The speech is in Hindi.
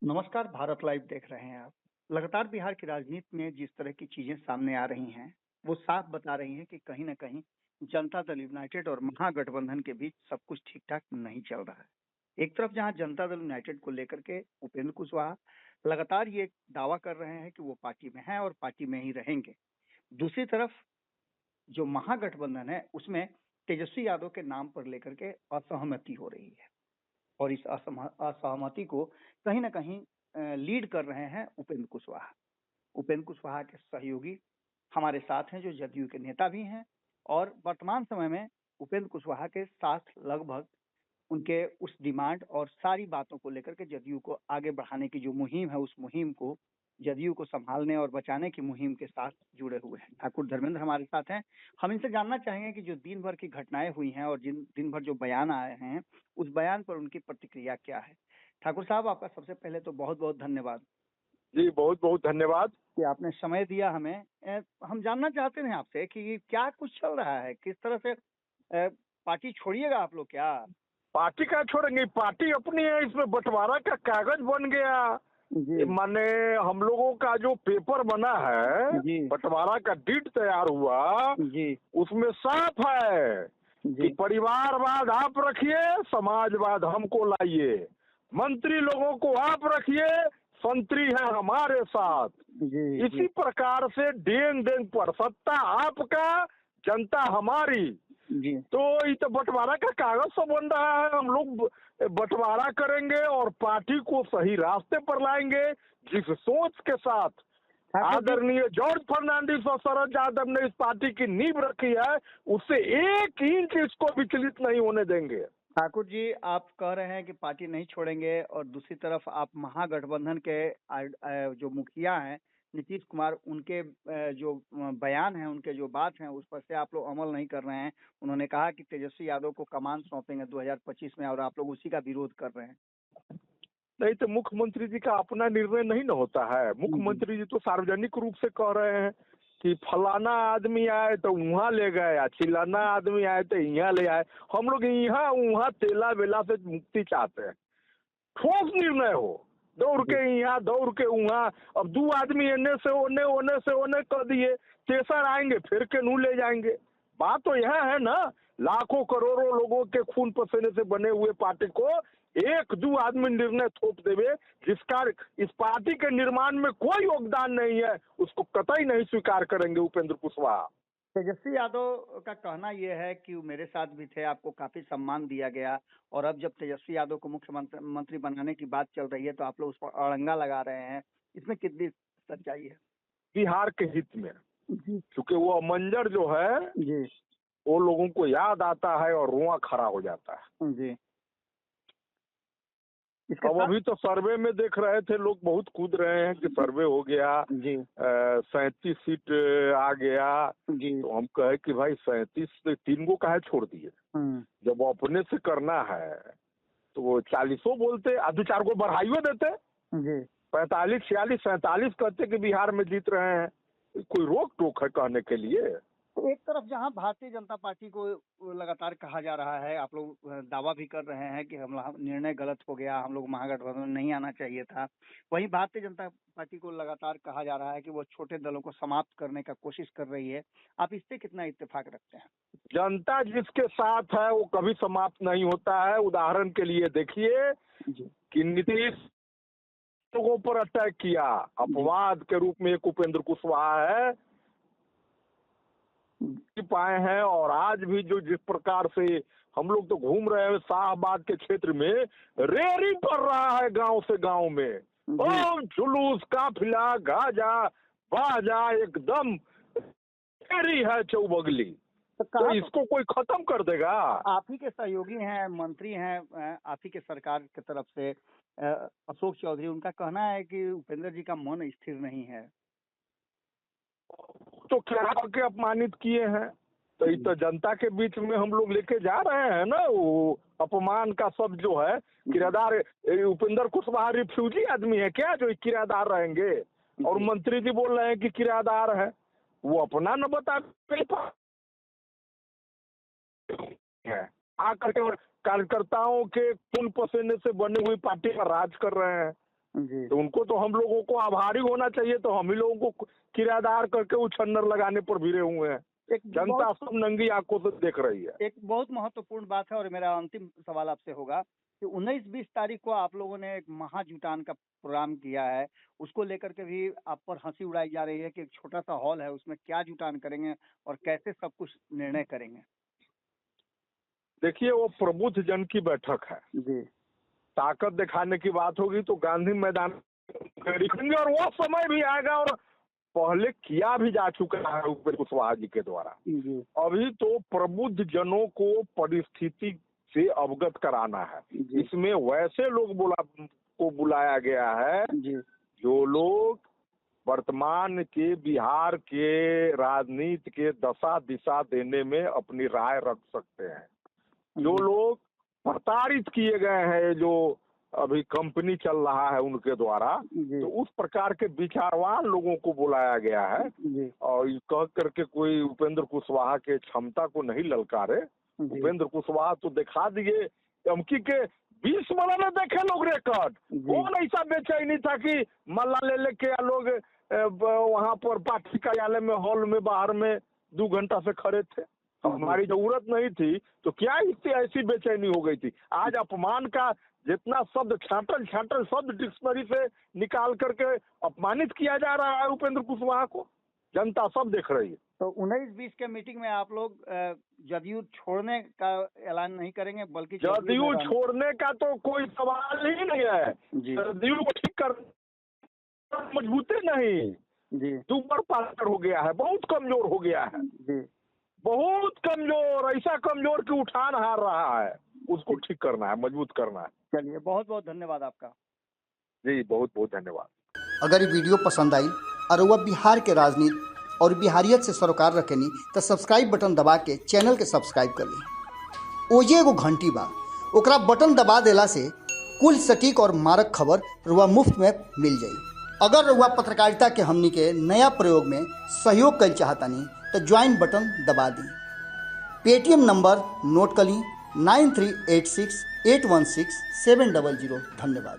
नमस्कार, भारत लाइव देख रहे हैं आप। लगातार बिहार की राजनीति में जिस तरह की चीजें सामने आ रही हैं, वो साफ बता रही हैं कि कहीं न कहीं जनता दल यूनाइटेड और महागठबंधन के बीच सब कुछ ठीक-ठाक नहीं चल रहा है। एक तरफ जहां जनता दल यूनाइटेड को लेकर के उपेंद्र कुशवाहा लगातार ये दावा कर रहे हैं कि वो पार्टी में हैं और पार्टी में ही रहेंगे। दूसरी तरफ जो महागठबंधन है, उसमें तेजस्वी यादव के नाम पर लेकर के असहमति हो रही है। और इस असहमति को कहीं न कहीं लीड कर रहे हैं उपेंद्र कुशवाहा। उपेंद्र कुशवाहा के सहयोगी हमारे साथ हैं जो जदयू के नेता भी हैं और वर्तमान समय में उपेंद्र कुशवाहा के साथ लगभग उनके उस डिमांड और सारी बातों को लेकर के जदयू को आगे बढ़ाने की जो मुहिम है, उस मुहिम को जदयू को संभालने और बचाने की मुहिम के साथ जुड़े हुए हैं। ठाकुर धर्मेंद्र हमारे साथ हैं। हम इनसे जानना चाहेंगे कि जो दिन भर की घटनाएं हुई हैं और जिन दिन भर जो बयान आए हैं, उस बयान पर उनकी प्रतिक्रिया क्या है? ठाकुर साहब, आपका सबसे पहले तो बहुत-बहुत धन्यवाद जी, बहुत-बहुत धन्यवाद। कि आपने समय दिया हमें। हम जानना चाहते हैं आपसे कि क्या कुछ चल रहा है? किस तरह से पार्टी छोड़िएगा आप लोग क्या? पार्टी क्या छोड़ेंगे, पार्टी अपनी है, इसमें बंटवारा का कागज बन गया। जी, माने हम लोगों का जो पेपर बना है, जी, बंटवारा का डीड तैयार हुआ, जी, उसमें साफ है कि जी, परिवारवाद आप रखिए, समाजवाद हमको लाइए। मंत्री लोगों को आप रखिए, संतरी है हमारे साथ। जी, इसी जी, प्रकार से डेंग-डेंग पर सत्ता आपका, जनता हमारी। जी। तो ये तो बंटवारा का कागज तो बन रहा है। हम लोग बंटवारा करेंगे और पार्टी को सही रास्ते पर लाएंगे, जिस सोच के साथ ठाकुर जी, आदरणीय जॉर्ज फर्नांडिस और शरद यादव ने इस पार्टी की नींव रखी है, उससे 1 इंच इसको विचलित नहीं होने देंगे। ठाकुर जी, आप कह रहे हैं कि पार्टी नहीं छोड़ेंगे और दूसरी तरफ आप महागठबंधन के जो मुखिया हैं नीतीश कुमार, उनके जो बयान हैं, उनके जो बात हैं, उस पर से आप लोग अमल नहीं कर रहे हैं। उन्होंने कहा कि तेजस्वी यादव को कमान सौंपेंगे 2025 में और आप लोग उसी का विरोध कर रहे हैं। नहीं तो मुख्यमंत्री जी का अपना निर्णय नहीं न होता है। जी, मुख्यमंत्री जी तो सार्वजनिक रूप से कह रहे हैं कि फलाना आदमी आए तो वहाँ ले गए, चिलाना आदमी आए तो यहाँ ले आए। हम लोग यहाँ वहाँ तेला बेला से मुक्ति चाहते हैं। ठोस निर्णय हो, दौड़ जी, के यहाँ दौड़ के वहाँ। अब 2 आदमी एने से ओने ओने से ओने कर दिए, तेसर आएंगे फिर के नू ले जाएंगे। बात तो यह है ना, लाखों करोड़ों लोगों के खून पसीने से बने हुए पार्टी को 1-2 आदमी निर्णय थोप देवे, जिसका इस पार्टी के निर्माण में कोई योगदान नहीं है, उसको कतई नहीं स्वीकार करेंगे उपेंद्र कुशवाहा। तेजस्वी यादव का कहना यह है कि वो मेरे साथ भी थे, आपको काफी सम्मान दिया गया और अब जब तेजस्वी यादव को मुख्यमंत्री मंत्री बनाने की बात चल रही है तो आप लोग उस पर अड़ंगा लगा रहे हैं। इसमें कितनी सच्चाई है? बिहार के हित में, जी, क्योंकि वो मंजर जो है, जी, वो लोगों को याद आता है और रुआं खड़ा हो जाता है। जी। इसके अब साथ अभी तो सर्वे में देख रहे थे, लोग बहुत कूद रहे हैं कि सर्वे हो गया, जी, 37 सीट आ गया। जी, तो हम कहे कि भाई 37 से 3 को काहे छोड़ दिए? हुँ, जब अपने से करना है तो वो 40 बोलते, 2-4 को बढ़ाइयो देते। जी। 45, 46, 47 कहते कि बिहार में जीत रहे हैं। कोई रोक टोक है कहने के लिए? तो एक तरफ जहां भारतीय जनता पार्टी को लगातार कहा जा रहा है, आप लोग दावा भी कर रहे हैं कि हम निर्णय गलत हो गया, हम लोग महागठबंधन में नहीं आना चाहिए था। वहीं भारतीय जनता पार्टी को लगातार कहा जा रहा है कि वो छोटे दलों को समाप्त करने का कोशिश कर रही है। आप इससे कितना इत्तेफाक रखते हैं? जनता जिसके साथ है वो कभी समाप्त नहीं होता है। उदाहरण के लिए देखिए जी, कि नीतीश लोगों पर अटैक किया, जी, अपवाद के रूप में एक उपेंद्र कुशवाहा है पाए हैं। और आज भी जो जिस प्रकार से हम लोग तो घूम रहे हैं शाहबाद के क्षेत्र में, रेरी पड़ रहा है गांव से गांव में। जी। ओ जुलूस, काफिला, गाजा बाजा एकदम रेरी है चौबगली। तो तो कहा तो इसको कोई खत्म कर देगा? आप ही के सहयोगी हैं, मंत्री हैं, आप ही के सरकार की तरफ से अशोक चौधरी, उनका कहना है कि उपेंद्र जी का मन स्थिर नहीं है। तो क्या के अपमानित किए हैं? तो ये तो जनता के बीच में हम लोग लेके जा रहे हैं ना। वो अपमान का सब जो है किराएदार, उपेंद्र कुशवाहा रिफ्यूजी आदमी है क्या जो किराएदार रहेंगे? और जी, मंत्री जी बोल रहे हैं कि किराएदार है। वो अपना न बता है, आकर के कार्यकर्ताओं के खून पसीने से बनी हुई पार्टी पर राज कर रहे हैं। जी तो उनको तो हम लोगों को आभारी होना चाहिए, तो हम ही लोगों को किराएदार करके उछन्नर लगाने पर भिड़े हुए हैं। एक जनता सब नंगी आंखों से देख रही है। एक बहुत महत्वपूर्ण बात है और मेरा अंतिम सवाल आपसे होगा कि 19-20 तारीख को आप लोगों ने एक महाजुटान का प्रोग्राम किया है, उसको लेकर के भी आप पर हंसी उड़ाई जा रही है कि एक छोटा सा हॉल है, उसमें क्या जुटान करेंगे और कैसे सब कुछ निर्णय करेंगे। देखिए, वो प्रबुद्ध जन की बैठक है। जी ताकत दिखाने की बात होगी तो गांधी मैदान दिखेंगे, और वो समय भी आएगा, और पहले किया भी जा चुका है उपेंद्र कुशवाहा जी के द्वारा। जी अभी तो प्रबुद्ध जनों को परिस्थिति से अवगत कराना है। जी इसमें वैसे लोग बुलाया गया है जी जो लोग वर्तमान के बिहार के राजनीति के दशा दिशा देने में अपनी राय रख सकते हैं। जो लोग प्रताड़ित किए गए हैं, जो अभी कंपनी चल रहा है उनके द्वारा, तो उस प्रकार के विचारवान लोगों को बुलाया गया है। और कह करके कोई उपेंद्र कुशवाहा के क्षमता को नहीं ललकारे। उपेंद्र कुशवाहा तो दिखा दिए, धमकी के 20 वाला में देखे लोग रिकॉर्ड। कौन ऐसा बेचैनी था कि मल्ला ले लेके लोग वहां पर पार्टी कार्यालय में, हॉल में, बाहर में 2 घंटा से खड़े थे। हमारी जरूरत नहीं थी तो क्या इससे ऐसी बेचैनी हो गई थी। आज अपमान का जितना शब्द छांटल शब्द डिक्शनरी से निकाल करके अपमानित किया जा रहा है उपेंद्र कुशवाहा को, जनता सब देख रही है। तो 19-20 के मीटिंग में आप लोग जदयू छोड़ने का ऐलान नहीं करेंगे, बल्कि जदयू छोड़ने का तो कोई सवाल ही नहीं है। जदयू को ठीक कर मजबूती नहीं, सुपर पावर हो गया है, बहुत कमजोर हो गया है, बहुत कमजोर, ऐसा कमजोर कि उठान हार रहा है। उसको ठीक करना है, मजबूत करना है। चलिए, बहुत बहुत धन्यवाद आपका। जी बहुत बहुत धन्यवाद। अगर ये वीडियो पसंद आई और वह बिहार के राजनीति और बिहारियत से सरोकार रखेनी तो सब्सक्राइब बटन दबा के चैनल के सब्सक्राइब कर ली। ओजे एगो घंटी बा, ओकरा बटन दबा देला से कुल सटीक और मारक खबर रुआ मुफ्त में मिल जाई। अगर रुआ पत्रकारिता के हमनी के नया प्रयोग में सहयोग कर चाहतानी तो ज्वाइन बटन दबा दी। पेटीएम नंबर नोट कर ली 9386816700। धन्यवाद।